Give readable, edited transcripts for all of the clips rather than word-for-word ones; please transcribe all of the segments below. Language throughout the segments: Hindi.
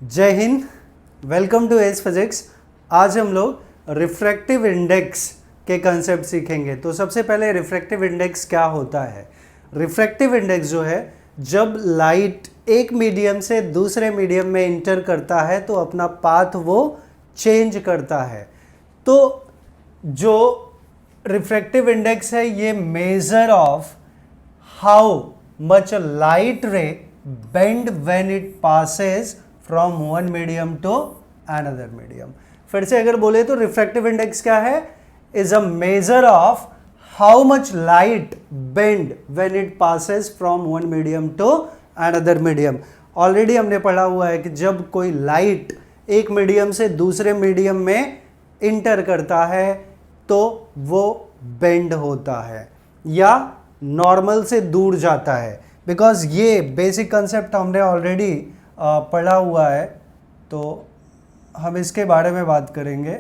जय Hind, welcome to Edge Physics. आज हम लोग रिफ्रैक्टिव इंडेक्स के कंसेप्ट सीखेंगे। तो सबसे पहले रिफ्रैक्टिव इंडेक्स क्या होता है। रिफ्रैक्टिव इंडेक्स जो है, जब लाइट एक मीडियम से दूसरे मीडियम में इंटर करता है तो अपना पाथ वो चेंज करता है। तो जो रिफ्रैक्टिव इंडेक्स है ये measure of how much light ray bend when it passes from one medium to another medium. फिर से अगर बोले तो रिफ्रैक्टिव इंडेक्स क्या है, is a measure of how much light bend when it passes from one medium to another medium. Already हमने पढ़ा हुआ है कि जब कोई लाइट एक मीडियम से दूसरे मीडियम में इंटर करता है तो वो बेंड होता है या नॉर्मल से दूर जाता है। बिकॉज ये बेसिक कंसेप्ट हमने ऑलरेडी पढ़ा हुआ है, तो हम इसके बारे में बात करेंगे।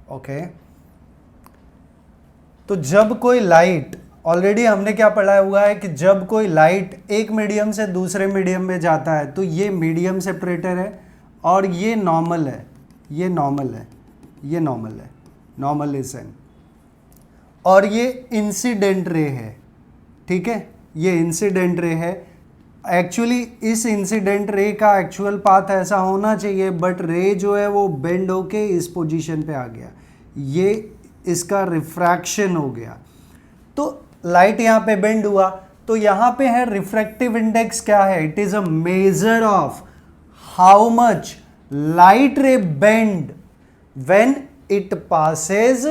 ओके, तो जब कोई लाइट, ऑलरेडी हमने क्या पढ़ा हुआ है कि जब कोई लाइट एक मीडियम से दूसरे मीडियम में जाता है तो ये मीडियम सेपरेटर है और ये नॉर्मल है, ये नॉर्मल है, ये नॉर्मल है, नॉर्मल इज एन, और ये इंसिडेंट रे है। ठीक है, ये इंसिडेंट रे है। एक्चुअली इस इंसिडेंट रे का एक्चुअल पाथ ऐसा होना चाहिए, बट रे जो है वो बेंड होके इस पोजीशन पे आ गया, ये इसका रिफ्रैक्शन हो गया, तो लाइट यहाँ पे बेंड हुआ। तो यहाँ पे है रिफ्रैक्टिव इंडेक्स क्या है, it is a measure of how much light ray bend when it passes,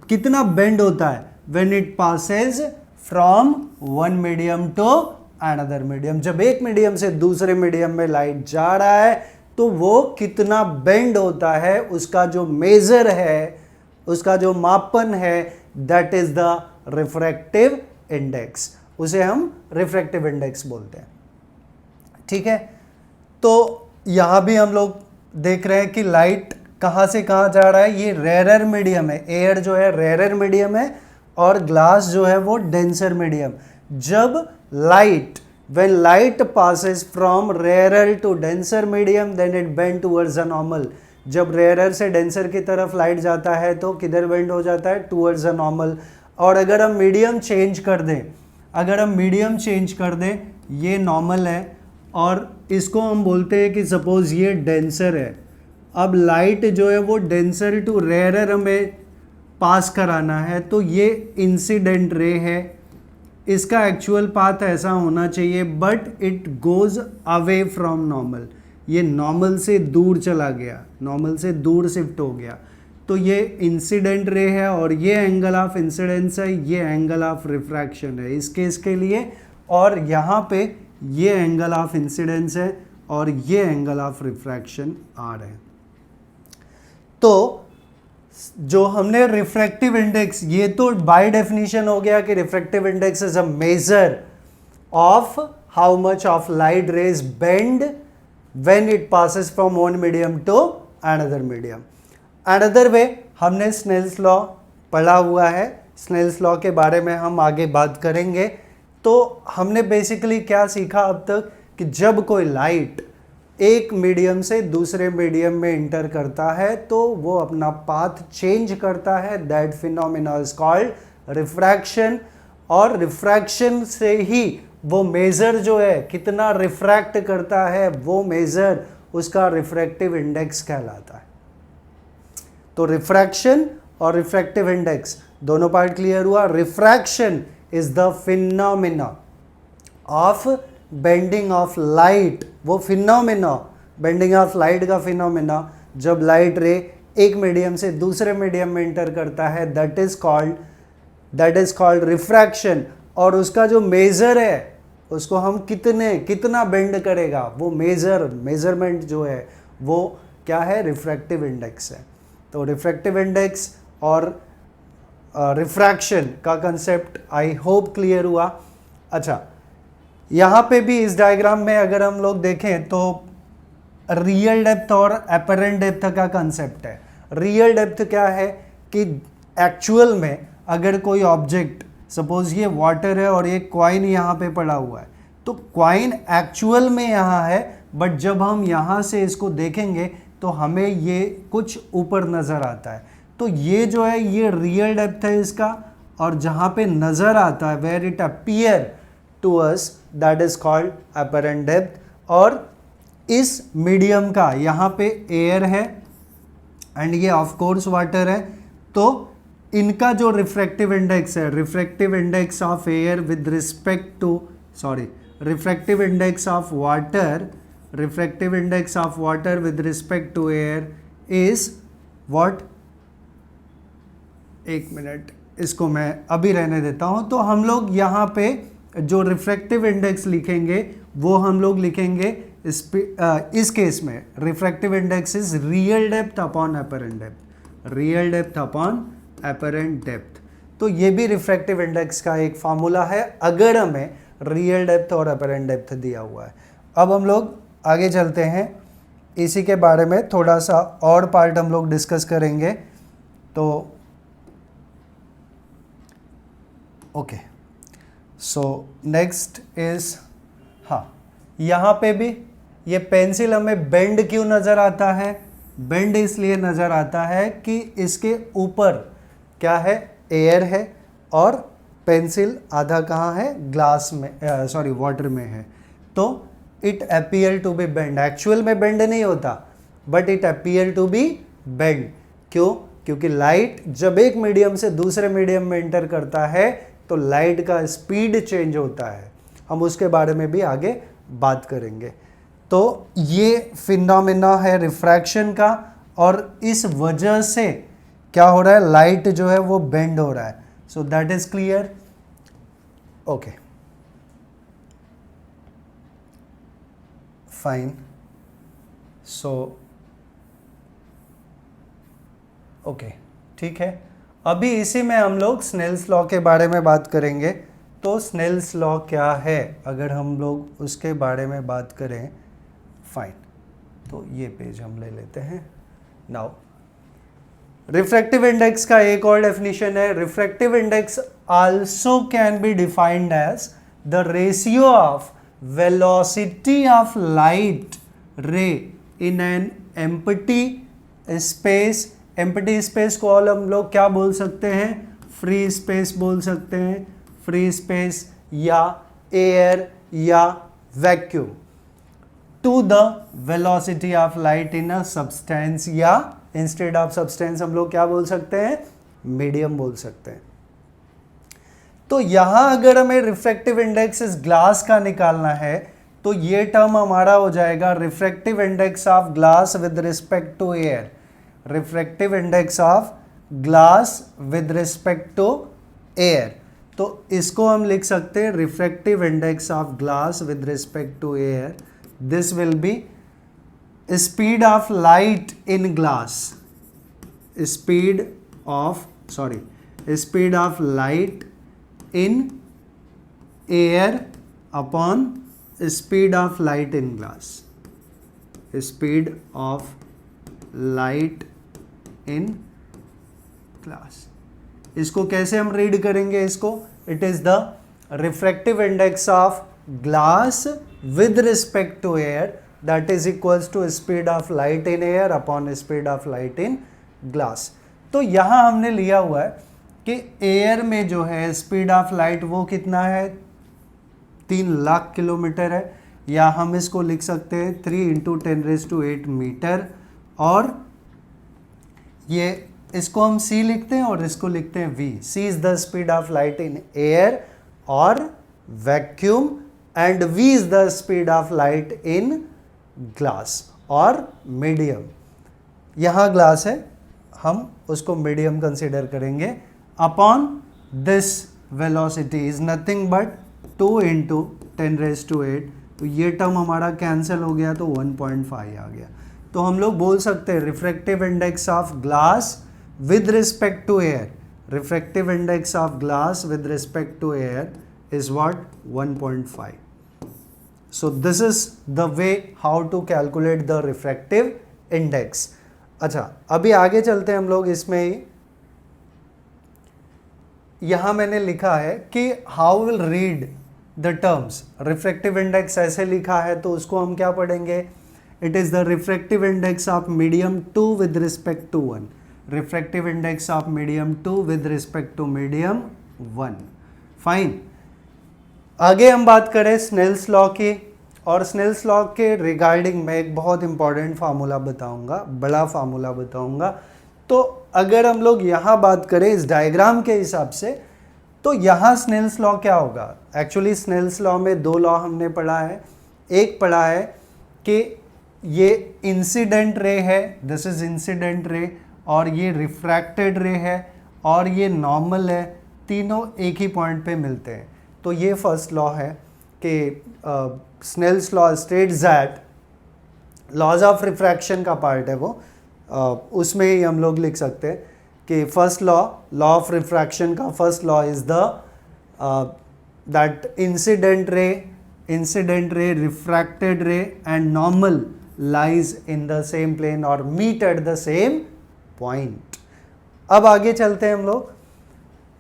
कितना बेंड होता है when it passes from one medium to another medium. जब एक मीडियम से दूसरे मीडियम में लाइट जा रहा है तो वो कितना बेंड होता है, उसका जो मेजर है, उसका जो मापन है, that is the refractive index. उसे हम रिफ्रैक्टिव इंडेक्स बोलते हैं। ठीक है, तो यहां भी हम लोग देख रहे हैं कि लाइट कहां से कहां जा रहा है। ये रेयर मीडियम है, एयर जो है रेयर मीडियम है और ग्लास जो है वो डेंसर मीडियम। जब light, when light passes from rarer to denser medium then it bend towards a normal। जब रेयर से डेंसर की तरफ लाइट जाता है तो किधर बेंड हो जाता है, टूवर्ड्स अ नॉर्मल। और अगर हम मीडियम चेंज कर दें, अगर हम मीडियम चेंज कर दें, ये नॉर्मल है और इसको हम बोलते हैं कि सपोज ये डेंसर है। अब लाइट जो है वो डेंसर टू रेयर हमें पास कराना है, तो ये इंसिडेंट रे है, इसका एक्चुअल पाथ ऐसा होना चाहिए, but it goes away from normal. ये नॉर्मल से दूर चला गया, नॉर्मल से दूर शिफ्ट हो गया, तो ये इंसिडेंट रे है और ये एंगल ऑफ इंसिडेंस है, ये एंगल ऑफ रिफ्रैक्शन है इस केस के लिए। और यहाँ पे ये एंगल ऑफ इंसिडेंस है और ये एंगल ऑफ रिफ्रैक्शन आर है। तो जो हमने रिफ्रैक्टिव इंडेक्स, ये तो बाय डेफिनेशन हो गया कि refractive index is a measure of how much of light rays bend when it passes from one medium to another medium. Another way हमने स्नेल्स लॉ पढ़ा हुआ है, स्नेल्स लॉ के बारे में हम आगे बात करेंगे। तो हमने बेसिकली क्या सीखा अब तक कि जब कोई लाइट एक मीडियम से दूसरे मीडियम में इंटर करता है तो वो अपना पाथ चेंज करता है, that phenomena is called refraction. और रिफ्रैक्शन से ही वो मेजर जो है कितना रिफ्रैक्ट करता है, वो मेजर उसका रिफ्रैक्टिव इंडेक्स कहलाता है। तो रिफ्रैक्शन और रिफ्रैक्टिव इंडेक्स दोनों पार्ट क्लियर हुआ। Refraction is the phenomena of bending of light, वो फिनोमेना, बेंडिंग ऑफ लाइट का फिनोमेना जब लाइट रे एक मीडियम से दूसरे मीडियम में इंटर करता है, दैट इज कॉल्ड रिफ्रैक्शन। और उसका जो मेजर है, उसको हम कितना बेंड करेगा, वो मेजरमेंट जो है वो क्या है, रिफ्रैक्टिव इंडेक्स है। तो रिफ्रैक्टिव इंडेक्स और रिफ्रैक्शन का कंसेप्ट आई होप क्लियर हुआ। अच्छा, यहाँ पे भी इस डायग्राम में अगर हम लोग देखें तो रियल डेप्थ और अपरेंट डेप्थ का कंसेप्ट है। रियल डेप्थ क्या है कि एक्चुअल में अगर कोई ऑब्जेक्ट, सपोज ये वाटर है और ये कॉइन यहाँ पे पड़ा हुआ है, तो कॉइन एक्चुअल में यहाँ है बट जब हम यहाँ से इसको देखेंगे तो हमें ये कुछ ऊपर नज़र आता है। तो ये जो है ये रियल डेप्थ है इसका, और जहाँ पे नज़र आता है where it appear to us that is called apparent depth. और इस मीडियम का यहाँ पे एयर है एंड ये ऑफ कोर्स वाटर है, तो इनका जो रिफ्रैक्टिव इंडेक्स है, refractive index of air with respect to refractive index of water, refractive index of water with respect to air is what, एक मिनट इसको मैं अभी रहने देता हूँ। तो हम लोग यहाँ पे जो रिफ्रैक्टिव इंडेक्स लिखेंगे वो हम लोग लिखेंगे इस केस में refractive index is real depth upon apparent depth, real depth upon apparent depth. तो ये भी रिफ्रैक्टिव इंडेक्स का एक फार्मूला है अगर हमें रियल डेप्थ और अपरेंट डेप्थ दिया हुआ है। अब हम लोग आगे चलते हैं, इसी के बारे में थोड़ा सा और पार्ट हम लोग डिस्कस करेंगे। तो ओके, सो नेक्स्ट इज, हाँ यहाँ पे भी ये पेंसिल हमें बेंड क्यों नज़र आता है? बेंड इसलिए नज़र आता है कि इसके ऊपर क्या है, एयर है, और पेंसिल आधा कहाँ है, ग्लास में, सॉरी वाटर में है। तो it appear to be bend, actual में बेंड नहीं होता but it appear to be bend. क्यों? क्योंकि लाइट जब एक मीडियम से दूसरे मीडियम में एंटर करता है तो लाइट का स्पीड चेंज होता है, हम उसके बारे में भी आगे बात करेंगे। तो ये फिनोमेना है रिफ्रैक्शन का, और इस वजह से क्या हो रहा है, लाइट जो है वो बेंड हो रहा है। So that is clear, okay fine. So okay ठीक है, अभी इसी में हम लोग स्नेल्स लॉ के बारे में बात करेंगे। तो स्नेल्स लॉ क्या है अगर हम लोग उसके बारे में बात करें, फाइन। तो ये पेज हम ले लेते हैं। नाउ रिफ्रैक्टिव इंडेक्स का एक और डेफिनेशन है, refractive index also can be defined as the ratio of velocity of light ray in an empty space. Empty space को ऑल हम लोग क्या बोल सकते हैं, फ्री स्पेस बोल सकते हैं, फ्री स्पेस या एयर या vacuum, to the velocity of light in a substance, या इंस्टेड ऑफ सब्सटेंस हम लोग क्या बोल सकते हैं, मीडियम बोल सकते हैं। तो यहां अगर हमें रिफ्रैक्टिव इंडेक्स इस ग्लास का निकालना है तो ये टर्म हमारा हो जाएगा refractive index of glass with respect to air, refractive index of glass with respect to air. तो इसको हम लिख सकते हैं refractive index of glass with respect to air, this will be speed of light in glass, speed of light in air upon speed of light in glass, speed of light in glass. इसको कैसे हम रीड करेंगे, इसको it is the refractive index of glass with respect to air that is equals to speed of light in air upon speed of light in glass. तो यहां हमने लिया हुआ है कि एयर में जो है स्पीड ऑफ लाइट वो कितना है, 3 लाख किलोमीटर है, या हम इसको लिख सकते हैं 3 × 10⁸ मीटर, और ये इसको हम c लिखते हैं और इसको लिखते हैं v। c is the speed of light in air और vacuum, and v is the speed of light in glass और मीडियम। यहाँ ग्लास है, हम उसको मीडियम कंसिडर करेंगे, upon this velocity is nothing but 2 × 10⁸। तो ये टर्म हमारा कैंसिल हो गया तो 1.5 आ गया। तो हम लोग बोल सकते हैं refractive index of glass with respect to air, refractive index of glass with respect to air is what, 1.5। So this is the way how to calculate the refractive index. अच्छा, अभी आगे चलते हैं हम लोग इसमें ही। यहां मैंने लिखा है कि how will read the terms. Refractive index ऐसे लिखा है तो उसको हम क्या पढ़ेंगे? It is the refractive index of medium 2 with respect to 1। Refractive index of medium 2 with respect to medium 1। Fine. आगे हम बात करें स्नेल्स लॉ की, और स्नेल्स लॉ के रिगार्डिंग मैं एक बहुत इंपॉर्टेंट फार्मूला बताऊंगा, बड़ा फार्मूला बताऊंगा। तो अगर हम लोग यहाँ बात करें इस डायग्राम के हिसाब से, तो यहाँ स्नेल्स लॉ क्या होगा? एक्चुअली स्नेल्स लॉ में दो लॉ हमने पढ़ा है। एक पढ़ा है कि ये इंसिडेंट रे है, दिस इज इंसिडेंट रे, और ये रिफ्रैक्टेड रे है, और ये नॉर्मल है, तीनों एक ही पॉइंट पे मिलते हैं। तो ये फर्स्ट लॉ है कि Snell's law states that, laws of refraction का पार्ट है वो, उसमें ही हम लोग लिख सकते हैं कि फर्स्ट लॉ ऑफ रिफ्रैक्शन का first law is the that incident ray, refracted ray and normal lies in the same plane और meet at the same point. अब आगे चलते हैं हम लोग।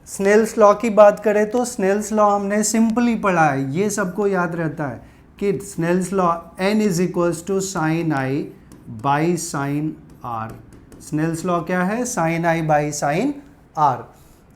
स्नेल्स लॉ की बात करें तो स्नेल्स लॉ हमने सिंपली पढ़ा है, ये सबको याद रहता है कि Snell's law n is equals to sine I by sine R. Snell's law क्या है? Sine I by sine R.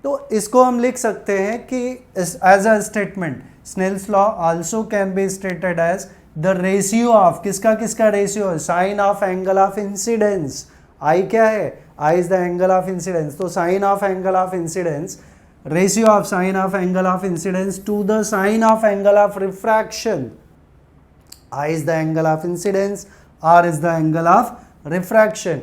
तो इसको हम लिख सकते हैं कि as a statement, Snell's law also can be stated as the ratio of, किसका किसका रेशियो है? Sine of angle of incidence. I क्या है? I is the angle of incidence. तो sine of angle of incidence, ratio of sine of angle of incidence to the sine of angle of refraction. I is the angle of incidence, R is the angle of refraction.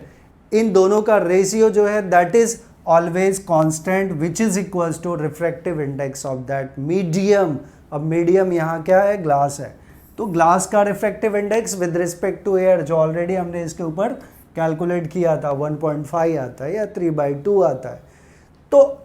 इन दोनों का रेशियो जो है that is always constant, which is equals to refractive index of that medium. अब मीडियम यहाँ क्या है? ग्लास है। तो ग्लास का refractive index with respect to air, जो ऑलरेडी हमने इसके ऊपर कैलकुलेट किया था, 1.5 आता है या 3/2 आता है। तो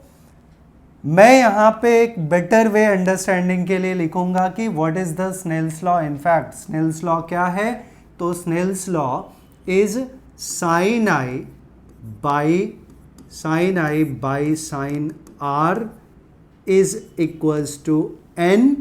मैं यहाँ पे एक बेटर वे अंडरस्टैंडिंग के लिए लिखूंगा कि what is the Snell's law. In fact Snell's law क्या है? तो Snell's law is sine I by sine r is equals to n.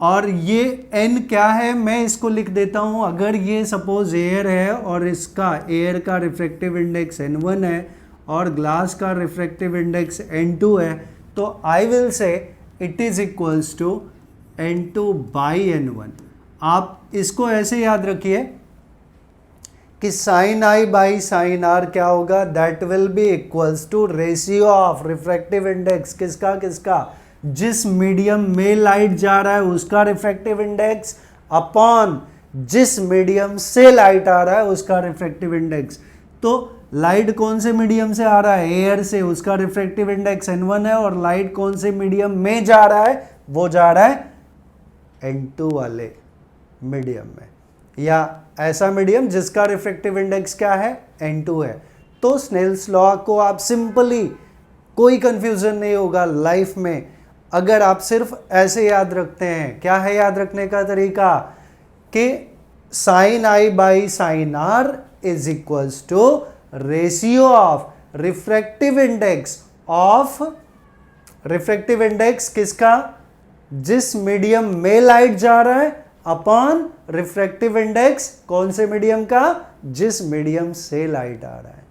और ये n क्या है? मैं इसको लिख देता हूँ। अगर ये सपोज एयर है और इसका एयर का रिफ्रैक्टिव इंडेक्स n1 है और ग्लास का रिफ्रैक्टिव इंडेक्स n2 है, तो I will say it is equals to n2 by n1। आप इसको ऐसे याद रखिए कि sine I by sine r क्या होगा? That will be equals to ratio of refractive index, किसका किसका? जिस मीडियम में लाइट जा रहा है उसका रिफ्रैक्टिव इंडेक्स अपॉन जिस मीडियम से लाइट आ रहा है उसका रिफ्रैक्टिव इंडेक्स। तो लाइट कौन से मीडियम से आ रहा है? एयर से, उसका रिफ्रैक्टिव इंडेक्स n1 है, और लाइट कौन से मीडियम में जा रहा है? वो जा रहा है n2 वाले मीडियम में, या ऐसा मीडियम जिसका रिफ्रैक्टिव इंडेक्स क्या है? n2 है। तो स्नेल्स लॉ को आप सिंपली, कोई कंफ्यूजन नहीं होगा लाइफ में अगर आप सिर्फ ऐसे याद रखते हैं। क्या है याद रखने का तरीका? कि sine I by sine r is equals to ratio of refractive index किसका? जिस मीडियम में लाइट जा रहा है अपॉन रिफ्रैक्टिव इंडेक्स कौन से मीडियम का? जिस मीडियम से लाइट आ रहा है।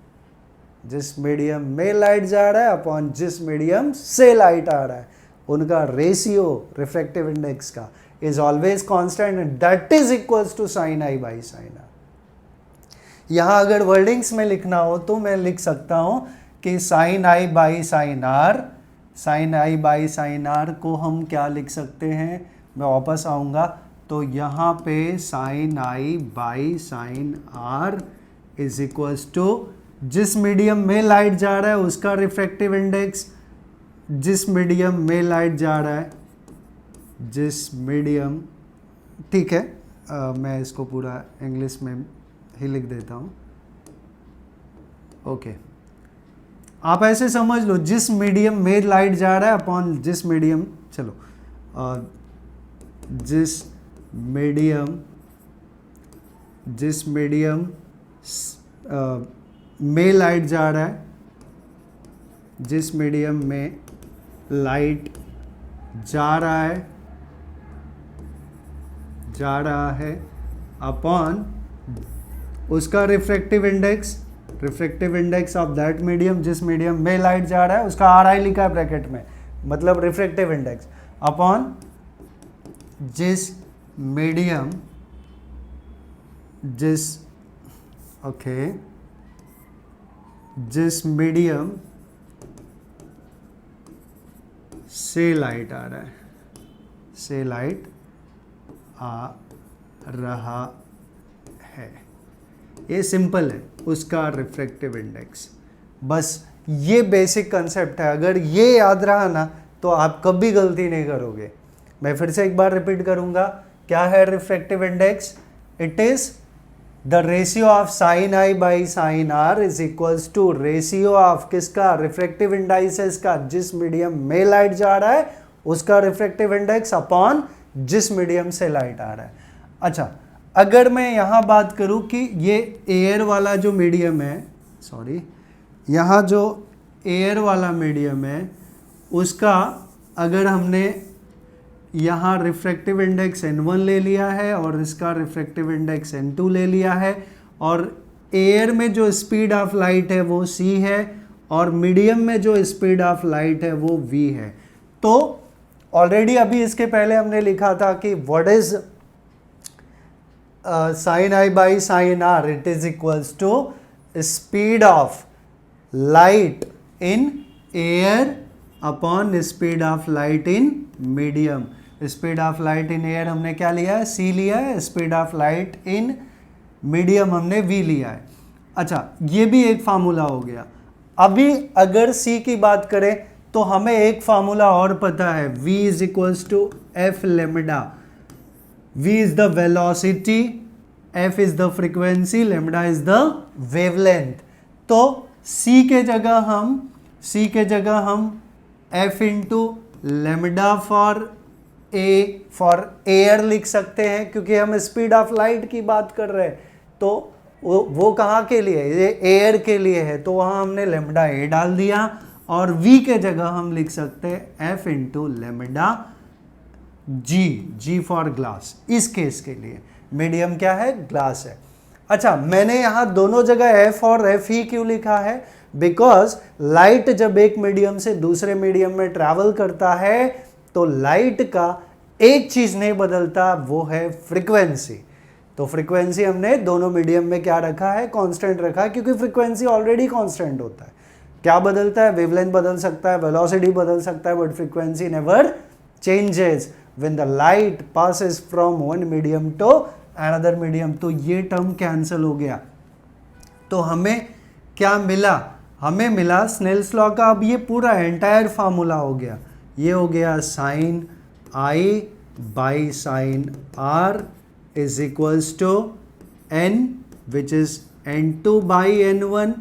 जिस मीडियम में लाइट जा रहा है अपॉन जिस मीडियम से लाइट आ रहा है, उनका रेशियो रिफ्रैक्टिव इंडेक्स का is always constant and that is equals to sine I by sine r. यहाँ अगर वर्डिंग्स में लिखना हो तो मैं लिख सकता हूँ कि sine I by sine r को हम क्या लिख सकते हैं? मैं वापस आऊँगा तो यहाँ पे sine I by sine r is equals to जिस मीडियम में लाइट जा रहा है उसका रिफ्रैक्टिव इंडेक्स, जिस मीडियम में लाइट जा रहा है, जिस मीडियम, ठीक है, मैं इसको पूरा इंग्लिश में ही लिख देता हूँ। ओके, आप ऐसे समझ लो, जिस मीडियम में लाइट जा रहा है अपॉन जिस मीडियम, चलो जिस मीडियम में लाइट जा रहा है, जिस मीडियम में लाइट जा रहा है जा रहा है अपॉन उसका refractive index of that medium, जिस मीडियम में लाइट जा रहा है उसका आर आई लिखा है ब्रैकेट में, मतलब रिफ्रैक्टिव इंडेक्स अपॉन जिस मीडियम से लाइट आ रहा है, ये सिंपल है उसका रिफ्रैक्टिव इंडेक्स। बस ये बेसिक कंसेप्ट है, अगर ये याद रहा ना तो आप कभी गलती नहीं करोगे। मैं फिर से एक बार रिपीट करूंगा, क्या है refractive index? It is the ratio of sine I by sine r is equals to ratio of किसका? रिफ्रैक्टिव इंडाइसेस का, जिस मीडियम में लाइट जा रहा है उसका रिफ्रैक्टिव इंडेक्स अपॉन जिस मीडियम से लाइट आ रहा है। अच्छा, अगर मैं यहाँ बात करूँ कि ये एयर वाला जो मीडियम है, यहाँ जो एयर वाला मीडियम है उसका अगर हमने यहाँ रिफ्रैक्टिव इंडेक्स n1 ले लिया है और इसका रिफ्रैक्टिव इंडेक्स n2 ले लिया है, और एयर में जो स्पीड ऑफ लाइट है वो c है और मीडियम में जो स्पीड ऑफ लाइट है वो v है, तो ऑलरेडी अभी इसके पहले हमने लिखा था कि what is sine I by sine r, it is equals to speed of light in air upon speed of light in medium. Speed of light in air हमने क्या लिया है? c लिया है। Speed of light in medium हमने v लिया है। अच्छा, ये भी एक फार्मूला हो गया। अभी अगर c की बात करें तो हमें एक फार्मूला और पता है, v is equals to f lambda. v is the velocity, f is the frequency, lambda is the wavelength. तो c के जगह हम f into lambda for air लिख सकते हैं, क्योंकि हम स्पीड ऑफ लाइट की बात कर रहे हैं, तो वो कहाँ के लिए? ये एयर के लिए है, तो वहाँ हमने लेमडा ए डाल दिया, और v के जगह हम लिख सकते हैं f into lambda g for glass. इस केस के लिए मीडियम क्या है? ग्लास है। अच्छा, मैंने यहाँ दोनों जगह f और f ही क्यों लिखा है? बिकॉज लाइट जब एक मीडियम से दूसरे मीडियम में ट्रैवल करता है तो लाइट का एक चीज नहीं बदलता, वो है फ्रीक्वेंसी। तो फ्रीक्वेंसी हमने दोनों मीडियम में क्या रखा है? कांस्टेंट रखा है, क्योंकि फ्रीक्वेंसी ऑलरेडी कांस्टेंट होता है। क्या बदलता है? वेवलेंथ बदल सकता है, वेलोसिटी बदल सकता है, but frequency never changes when the light passes from one medium to another medium. तो ये टर्म कैंसिल हो गया। तो हमें क्या मिला? हमें मिला स्नेल्स लॉ का अब ये पूरा एंटायर फार्मूला हो गया। ये हो गया sine I by sine r is equals to n which is n2 by n1।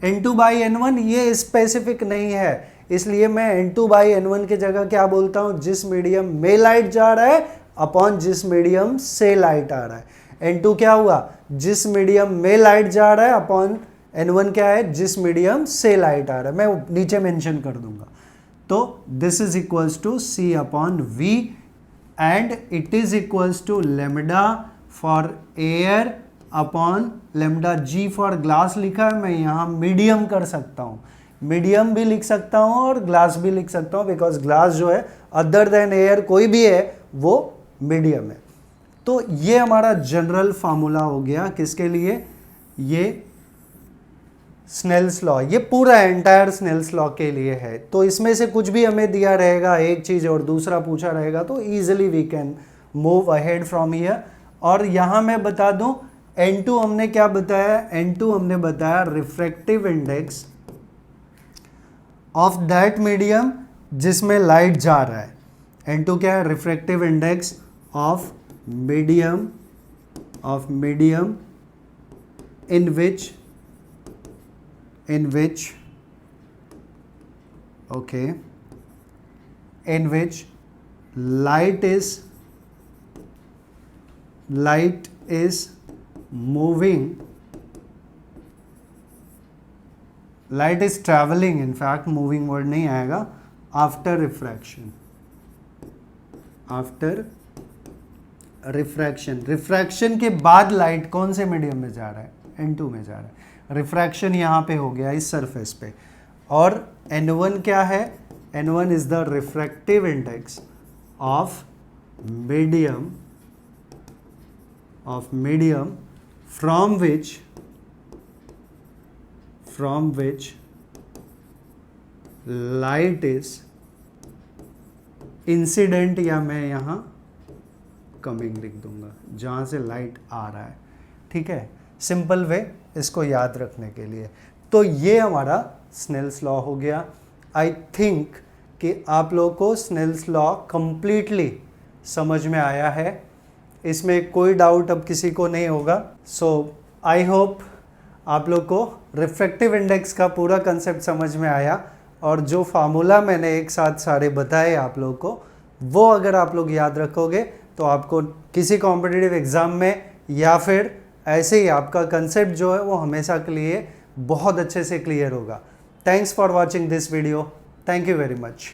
n2 by n1 ये स्पेसिफिक नहीं है, इसलिए मैं n2 बाई n1 की जगह क्या बोलता हूँ? जिस मीडियम में लाइट जा रहा है अपॉन जिस मीडियम से लाइट आ रहा है। n2 क्या हुआ? जिस मीडियम में लाइट जा रहा है अपॉन n1 क्या है? जिस मीडियम से लाइट आ रहा है। मैं नीचे मेंशन कर दूंगा। तो this is equals to c upon v and it is equals to lambda for air upon lambda g for glass लिखा है। मैं यहाँ मीडियम कर सकता हूँ, मीडियम भी लिख सकता हूँ और ग्लास भी लिख सकता हूँ, बिकॉज ग्लास जो है अदर देन एयर कोई भी है वो मीडियम है। तो ये हमारा जनरल फार्मूला हो गया किसके लिए? ये स्नेल्स लॉ, ये पूरा एंटायर स्नेल्स लॉ के लिए है। तो इसमें से कुछ भी हमें दिया रहेगा एक चीज़ और दूसरा पूछा रहेगा तो easily we can move ahead from here. और यहाँ मैं बता दूँ n2 हमने क्या बताया? n2 हमने बताया refractive index of that medium जिसमें लाइट जा रहा है। n2 क्या है? Refractive index of medium in which light is moving, light is traveling, in fact moving word नहीं आएगा, after रिफ्रैक्शन, रिफ्रैक्शन के बाद लाइट कौन से मीडियम में जा रहा है, N2 में जा रहा है। रिफ्रैक्शन यहाँ पे हो गया इस सरफेस पे, और N1 क्या है, N1 is the refractive index of medium from which light is incident, या मैं यहाँ कमिंग लिख दूंगा, जहाँ से लाइट आ रहा है। ठीक है, सिंपल वे इसको याद रखने के लिए। तो ये हमारा स्नेल्स लॉ हो गया। आई थिंक कि आप लोगों को स्नेल्स लॉ कंप्लीटली समझ में आया है, इसमें कोई डाउट अब किसी को नहीं होगा। सो आई होप आप लोग को रिफ्रैक्टिव इंडेक्स का पूरा कंसेप्ट समझ में आया, और जो फार्मूला मैंने एक साथ सारे बताए आप लोगों को, वो अगर आप लोग याद रखोगे तो आपको किसी कॉम्पिटिटिव एग्ज़ाम में या फिर ऐसे ही आपका कंसेप्ट जो है वो हमेशा के लिए बहुत अच्छे से क्लियर होगा। Thanks for watching this video. Thank you very much.